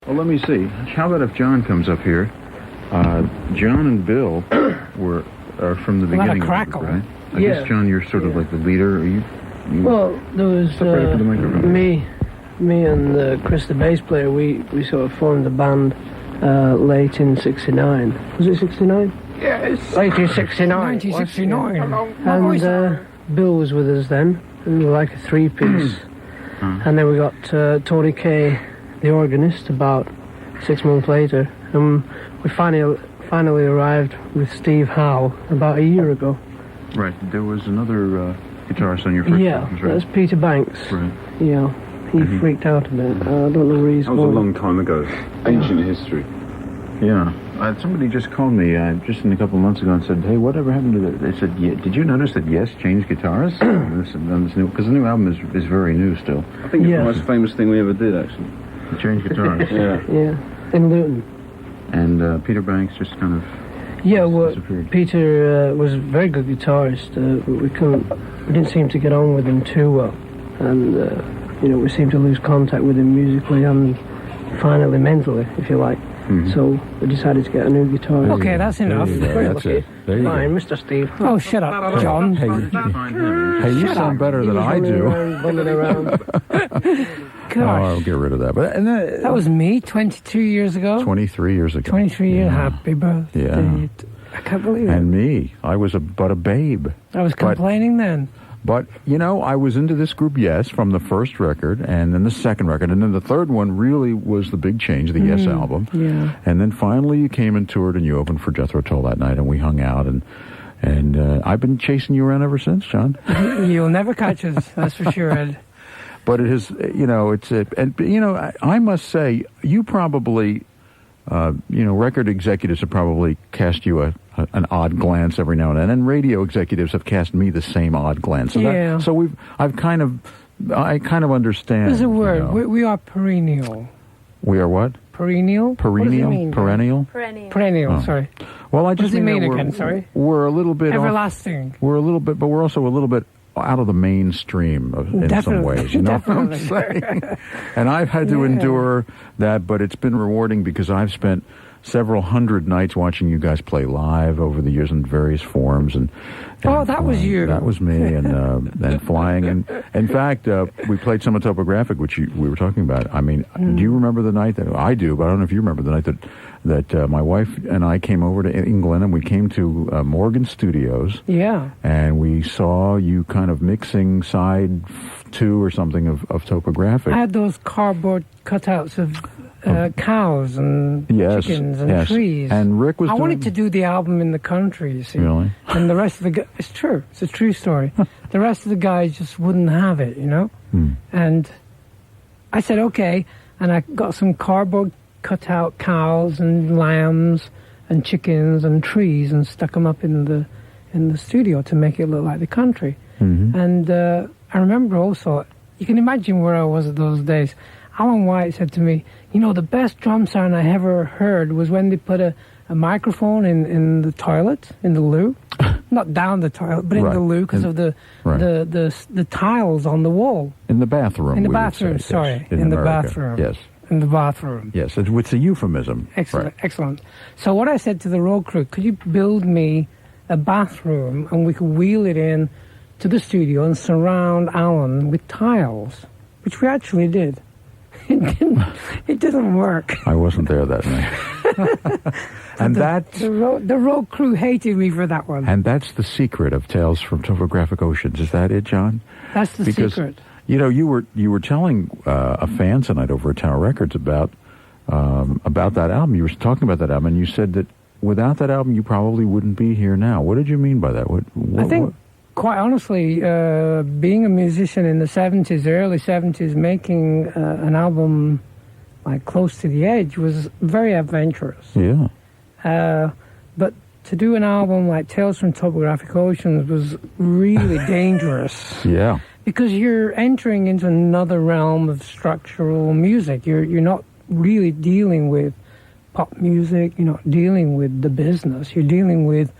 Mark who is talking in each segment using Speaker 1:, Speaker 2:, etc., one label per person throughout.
Speaker 1: Well, let me see. How about if John comes up here? John and Bill are from the beginning of it, right? I guess, John, you're sort of like the leader. Are you
Speaker 2: well, there was me and Chris, the bass player. We sort of formed the band late in '69. Was it '69?
Speaker 3: Yeah, it's
Speaker 2: 1969.
Speaker 3: 1969.
Speaker 2: And Bill was with us then, and we were like a three-piece. And then we got Tony Kay, the organist, about 6 months later, and we finally arrived with Steve Howe about a year ago.
Speaker 1: Right. There was another guitarist on your first album, right?
Speaker 2: That's Peter Banks.
Speaker 1: Right.
Speaker 2: Yeah, he freaked out a bit. I don't know where he's going.
Speaker 4: That was a long time ago. Ancient history.
Speaker 1: Yeah. Somebody just called me just a couple of months ago and said, "Hey, whatever happened to that?" They said, "Did you notice that Yes changed guitarists?" Because the new album is very new still.
Speaker 4: I think it's the most famous thing we ever did, actually.
Speaker 1: Change guitarists.
Speaker 2: Yeah, in Luton.
Speaker 1: And Peter Banks just kind of disappeared.
Speaker 2: Peter was a very good guitarist. We didn't seem to get on with him too well, and we seemed to lose contact with him musically and finally mentally, if you like. So we decided to get a new guitarist.
Speaker 3: Okay, that's enough.
Speaker 5: That's it. There you
Speaker 2: Fine,
Speaker 5: go.
Speaker 2: Mr. Steve.
Speaker 3: Oh, shut up, John.
Speaker 5: Hey, you sound better than I do.
Speaker 2: Around.
Speaker 5: Oh, I'll get rid of that. But
Speaker 3: That was me 22 years ago.
Speaker 5: 23 years ago.
Speaker 3: 23 years. Happy birthday.
Speaker 5: Yeah.
Speaker 3: I can't believe it.
Speaker 5: And me, I was but a babe.
Speaker 3: I was complaining then.
Speaker 5: But, I was into this group, Yes, from the first record, and then the second record, and then the third one really was the big change, the Yes album.
Speaker 3: Yeah.
Speaker 5: And then finally you came and toured, and you opened for Jethro Tull that night, and we hung out, and I've been chasing you around ever since, John.
Speaker 3: You'll never catch us, that's for sure, Ed.
Speaker 5: But it is, I must say, you probably, record executives have probably cast you an odd glance every now and then, and radio executives have cast me the same odd glance. So I kind of understand.
Speaker 3: There's a word. We are perennial.
Speaker 5: We are what?
Speaker 3: Perennial?
Speaker 5: Perennial?
Speaker 3: Perennial.
Speaker 5: Oh.
Speaker 3: Sorry.
Speaker 5: Well, I just
Speaker 3: what does it mean again? Sorry.
Speaker 5: We're a little bit
Speaker 3: everlasting.
Speaker 5: We're a little bit, but we're also a little bit out of the mainstream in some ways. You know what I'm saying? And I've had to endure that, but it's been rewarding because I've spent several hundred nights watching you guys play live over the years in various forms, and
Speaker 3: that was you.
Speaker 5: That was me, and flying. And in fact, we played some of Topographic, which we were talking about. I mean, do you remember the night that I do? But I don't know if you remember the night that my wife and I came over to England, and we came to Morgan Studios.
Speaker 3: Yeah.
Speaker 5: And we saw you kind of mixing side 2 or something of Topographic.
Speaker 3: I had those cardboard cutouts of cows and chickens and trees.
Speaker 5: And Rick was
Speaker 3: I wanted to do the album in the country, you see.
Speaker 5: Really?
Speaker 3: And the rest of the guys, it's true. It's a true story. The rest of the guys just wouldn't have it, And I said, okay. And I got some cardboard cutout cows and lambs and chickens and trees and stuck them up in the studio to make it look like the country. And I remember also, you can imagine where I was at those days. Alan White said to me, the best drum sound I ever heard was when they put a microphone in the toilet, in the loo. Not down the toilet, but in the loo because of the tiles on the wall.
Speaker 5: In the bathroom.
Speaker 3: In the bathroom, sorry. In the bathroom.
Speaker 5: Yes.
Speaker 3: In the bathroom.
Speaker 5: Yes, it's a euphemism.
Speaker 3: Excellent, excellent. So what I said to the road crew, could you build me a bathroom and we could wheel it in to the studio and surround Alan with tiles, which we actually did. It didn't work.
Speaker 5: I wasn't there that night. And
Speaker 3: the road crew hated me for that one.
Speaker 5: And that's the secret of Tales from Topographic Oceans. Is that it, John?
Speaker 3: That's the secret.
Speaker 5: You were telling a fan tonight over at Tower Records about that album. You were talking about that album, and you said that without that album, you probably wouldn't be here now. What did you mean by that?
Speaker 3: I think, quite honestly, being a musician in the 70s, the early 70s, making an album like Close to the Edge was very adventurous.
Speaker 5: Yeah.
Speaker 3: But to do an album like Tales from Topographic Oceans was really dangerous.
Speaker 5: Yeah.
Speaker 3: Because you're entering into another realm of structural music. You're not really dealing with pop music. You're not dealing with the business. You're dealing with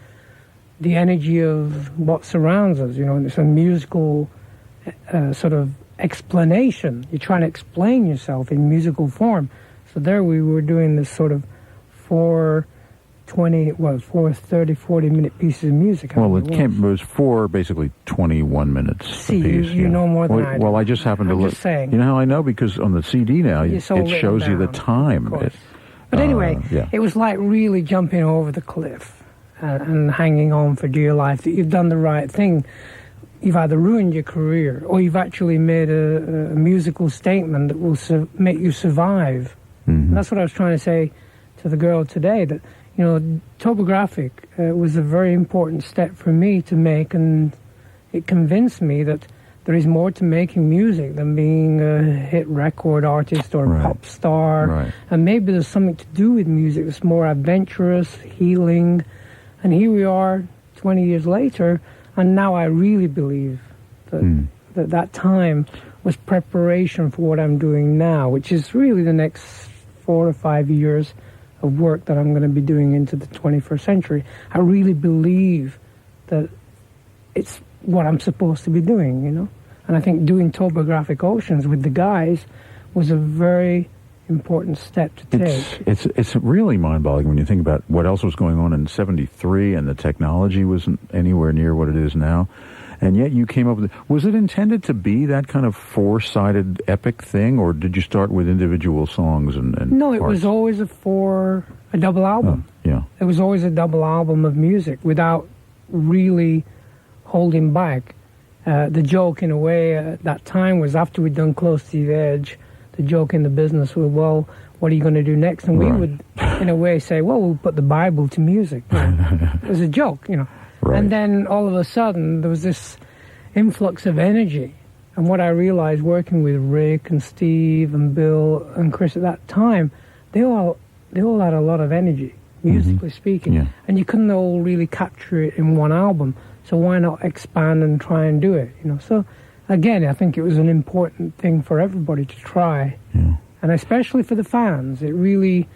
Speaker 3: the energy of what surrounds us. It's a musical sort of explanation. You're trying to explain yourself in musical form. So there we were doing this sort of 30, 40-minute pieces of music.
Speaker 5: Well, it was 4, basically 21 minutes
Speaker 3: See,
Speaker 5: a piece.
Speaker 3: you know more than I do.
Speaker 5: Well, I just happened to look.
Speaker 3: Just saying.
Speaker 5: You know how I know? Because on the CD now, it shows you the time.
Speaker 3: But anyway, it was like really jumping over the cliff and hanging on for dear life that you've done the right thing. You've either ruined your career or you've actually made a musical statement that will make you survive.
Speaker 5: Mm-hmm.
Speaker 3: And that's what I was trying to say to the girl today, that, you know, Topographic was a very important step for me to make, and it convinced me that there is more to making music than being a hit record artist or a pop star.
Speaker 5: Right.
Speaker 3: And maybe there's something to do with music that's more adventurous, healing. And here we are 20 years later, and now I really believe that that time was preparation for what I'm doing now, which is really the next 4 or 5 years of work that I'm going to be doing into the 21st century. I really believe that it's what I'm supposed to be doing, you know. And I think doing Topographic Oceans with the guys was a very important step to take.
Speaker 5: It's really mind-boggling when you think about what else was going on in '73, and the technology wasn't anywhere near what it is now. And yet you came up with... Was it intended to be that kind of 4-sided epic thing, or did you start with individual songs and
Speaker 3: No, it
Speaker 5: parts?
Speaker 3: was always a double album.
Speaker 5: Yeah.
Speaker 3: It was always a double album of music without really holding back. The joke, in a way, at that time was after we'd done Close to the Edge, the joke in the business was, well, what are you going to do next? And we would, in a way, say, well, we'll put the Bible to music. You know? It was a joke, you know. Right. And then all of a sudden there was this influx of energy. And what I realized working with Rick and Steve and Bill and Chris at that time, they all had a lot of energy, musically speaking.
Speaker 5: Yeah.
Speaker 3: And you couldn't all really capture it in one album. So why not expand and try and do it, you know? So again, I think it was an important thing for everybody to try.
Speaker 5: Yeah.
Speaker 3: And especially for the fans. It really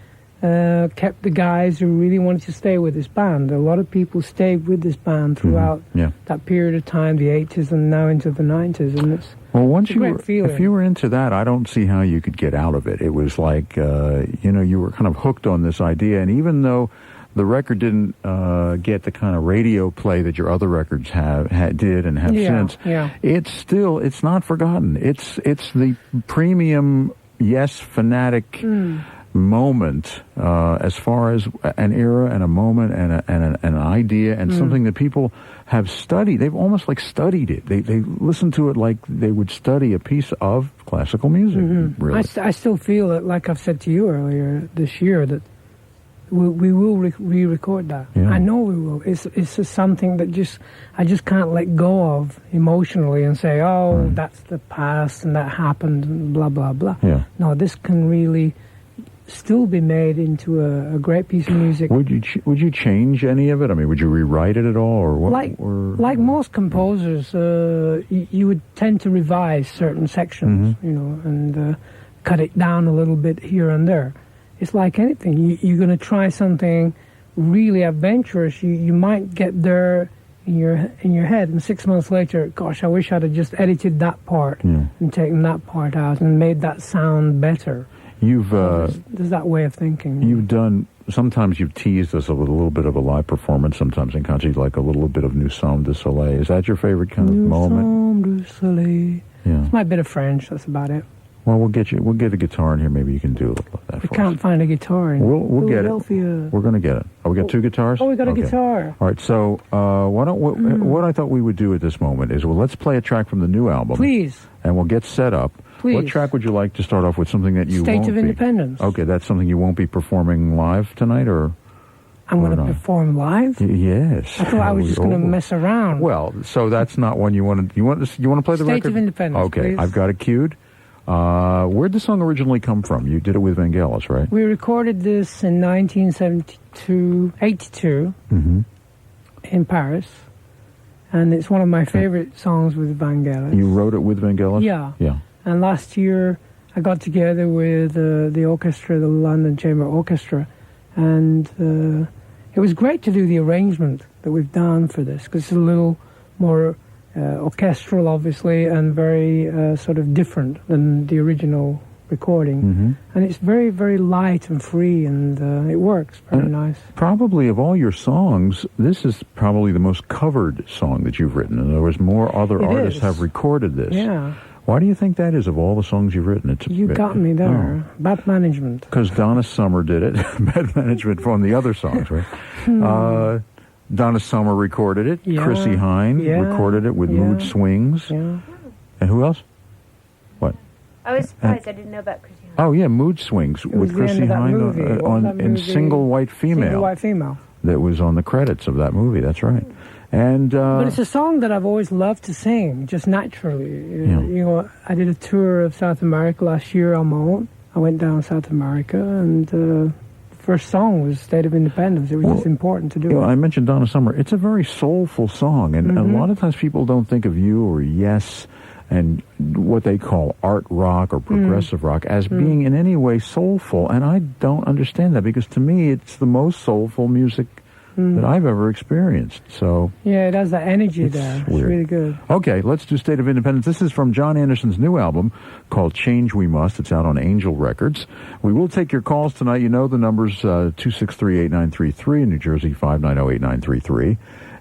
Speaker 3: kept the guys who really wanted to stay with this band. A lot of people stayed with this band throughout that period of time, the 80s and now into the 90s. And it's a great feeling.
Speaker 5: If you were into that, I don't see how you could get out of it. It was like, you were kind of hooked on this idea. And even though the record didn't get the kind of radio play that your other records did and have since, it's not forgotten. It's the premium, fanatic moment as far as an era and a moment and an idea and something that people have studied. They've almost like studied it. They listen to it like they would study a piece of classical music. Really,
Speaker 3: I still feel it, like I've said to you earlier this year, that we will re-record that.
Speaker 5: Yeah.
Speaker 3: I know we will. It's just something that I just can't let go of emotionally and say, that's the past and that happened and blah blah blah.
Speaker 5: Yeah.
Speaker 3: No, this can really still be made into a great piece of music.
Speaker 5: Would you change any of it? I mean, would you rewrite it at all, or what?
Speaker 3: Like most composers, you would tend to revise certain sections, you know, and cut it down a little bit here and there. It's like anything. You're going to try something really adventurous. You might get there in your head, and 6 months later, gosh, I wish I'd have just edited that part and taken that part out and made that sound better. There's that way of thinking.
Speaker 5: Sometimes you've teased us with a little bit of a live performance, sometimes in concert, like a little bit of Nous sommes du soleil. Is that your favorite kind of moment?
Speaker 3: Nous sommes du soleil.
Speaker 5: Yeah.
Speaker 3: It's my bit of French, that's about it.
Speaker 5: Well, we'll get a guitar in here. Maybe you can do a little of that for us.
Speaker 3: We can't find a guitar in
Speaker 5: We'll get it.
Speaker 3: Philadelphia.
Speaker 5: We're going to get it. Oh, we got 2 guitars?
Speaker 3: Oh, we got a guitar.
Speaker 5: All right, so what I thought we would do at this moment is, let's play a track from the new album.
Speaker 3: Please.
Speaker 5: And we'll get set up.
Speaker 3: Please.
Speaker 5: What track would you like to start off with? Something that you
Speaker 3: State of Independence.
Speaker 5: Okay, that's something you won't be performing live tonight, or?
Speaker 3: I'm going to perform live?
Speaker 5: Yes.
Speaker 3: I thought I was just going to mess around.
Speaker 5: Well, so that's not one you want to... You want to play the record?
Speaker 3: State of Independence,
Speaker 5: Okay,
Speaker 3: please.
Speaker 5: I've got it queued. Where'd the song originally come from? You did it with Vangelis, right?
Speaker 3: We recorded this in 1982 in Paris, and it's one of my favorite songs with Vangelis.
Speaker 5: You wrote it with Vangelis?
Speaker 3: Yeah.
Speaker 5: Yeah.
Speaker 3: And last year I got together with the orchestra, the London Chamber Orchestra, and it was great to do the arrangement that we've done for this, because it's a little more orchestral, obviously, and very sort of different than the original recording, and it's very, very light and free, and it works very nice.
Speaker 5: Probably of all your songs, this is probably the most covered song that you've written. In other words, more other artists have recorded this.
Speaker 3: Yeah.
Speaker 5: Why do you think that is of all the songs you've written?
Speaker 3: You got me there. Bad Management.
Speaker 5: Because Donna Summer did it. Bad Management from the other songs, right? Donna Summer recorded it.
Speaker 3: Yeah.
Speaker 5: Chrissy Hine recorded it with Mood Swings.
Speaker 3: Yeah.
Speaker 5: And who else? What?
Speaker 6: I was surprised. I didn't know about Chrissy Hine.
Speaker 5: Oh, yeah, Mood Swings
Speaker 3: It was
Speaker 5: with
Speaker 3: the end
Speaker 5: Chrissy
Speaker 3: of that
Speaker 5: Hine
Speaker 3: movie. What was that
Speaker 5: in
Speaker 3: movie?
Speaker 5: Single White Female.
Speaker 3: Single White Female.
Speaker 5: That was on the credits of that movie. That's right. And
Speaker 3: but it's a song that I've always loved to sing, just naturally. You know, I did a tour of South America last year on my own. I went down South America, and the first song was State of Independence. It was just important to do it.
Speaker 5: I mentioned Donna Summer. It's a very soulful song, and a lot of times people don't think of you or Yes and what they call art rock or progressive rock as being in any way soulful, and I don't understand that, because to me it's the most soulful music that I've ever experienced. So
Speaker 3: yeah, it has that energy there.
Speaker 5: Weird.
Speaker 3: It's really good.
Speaker 5: Okay, let's do State of Independence. This is from John Anderson's new album called Change We Must. It's out on Angel Records. We will take your calls tonight. You know the numbers, 263-8933, in New Jersey, 590-8933,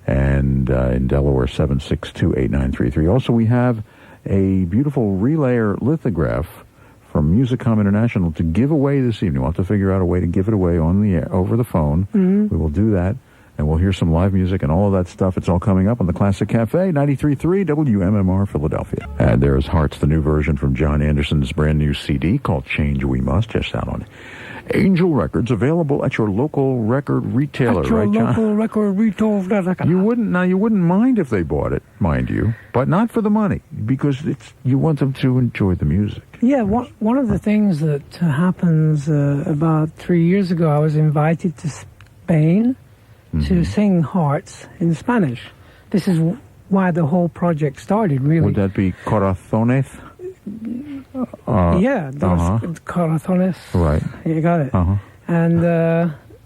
Speaker 5: and in Delaware, 762-8933. Also, we have a beautiful relayer lithograph from Musicom International to give away this evening. We'll have to figure out a way to give it away on the air, over the phone. We will do that, and we'll hear some live music and all of that stuff. It's all coming up on the Classic Cafe, 93.3 WMMR Philadelphia. And there's Hearts, the new version from John Anderson's brand new CD called Change We Must, just out on Angel Records, available at your local record retailer, right, John?
Speaker 3: Local record retailer.
Speaker 5: You wouldn't mind if they bought it, mind you, but not for the money, because you want them to enjoy the music.
Speaker 3: Yeah, one of the things that happens about 3 years ago, I was invited to Spain to sing Hearts in Spanish. This is why the whole project started, really.
Speaker 5: Would that be Corazones?
Speaker 3: Yeah, that was Corazones.
Speaker 5: Right.
Speaker 3: You got it. And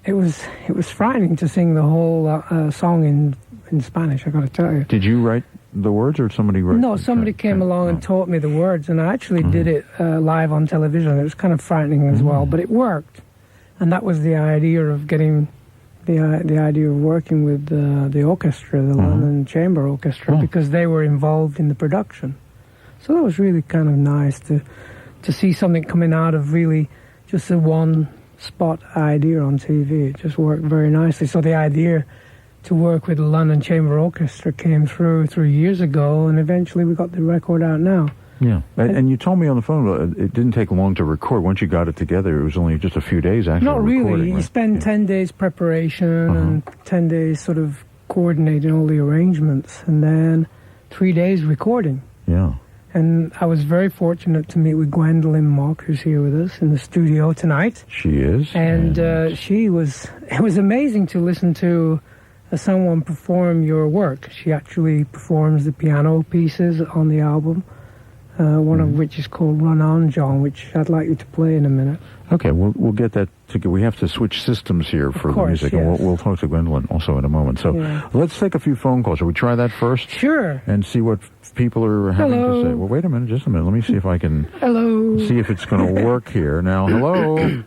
Speaker 3: it was frightening to sing the whole song in Spanish, I got to tell you.
Speaker 5: Did you write the words, or somebody wrote?
Speaker 3: No, somebody came along and taught me the words, and I actually did it live on television. It was kind of frightening as well, but it worked. And that was the idea of getting the idea of working with the orchestra, the London Chamber Orchestra, because they were involved in the production. So that was really kind of nice to see something coming out of really just a one-spot idea on TV. It just worked very nicely. So the idea to work with the London Chamber Orchestra came through 3 years ago, and eventually we got the record out now.
Speaker 5: Yeah, and you told me on the phone it didn't take long to record. Once you got it together, it was only just a few days actually.
Speaker 3: Not really.
Speaker 5: Recording, right?
Speaker 3: You spend 10 days preparation and 10 days sort of coordinating all the arrangements, and then 3 days recording.
Speaker 5: Yeah.
Speaker 3: And I was very fortunate to meet with Gwendolyn Mock, who's here with us in the studio tonight.
Speaker 5: She is.
Speaker 3: And it was amazing to listen to someone perform your work. She actually performs the piano pieces on the album, one of which is called Run On, John, which I'd like you to play in a minute.
Speaker 5: Okay, we'll get that together. We have to switch systems here for the music, and we'll talk to Gwendolyn also in a moment. So let's take a few phone calls. Shall we try that first?
Speaker 3: Sure.
Speaker 5: And see what people are having to say. Well, wait a minute, just a minute. Let me see if I can
Speaker 3: see
Speaker 5: if it's going to work here. Now, hello.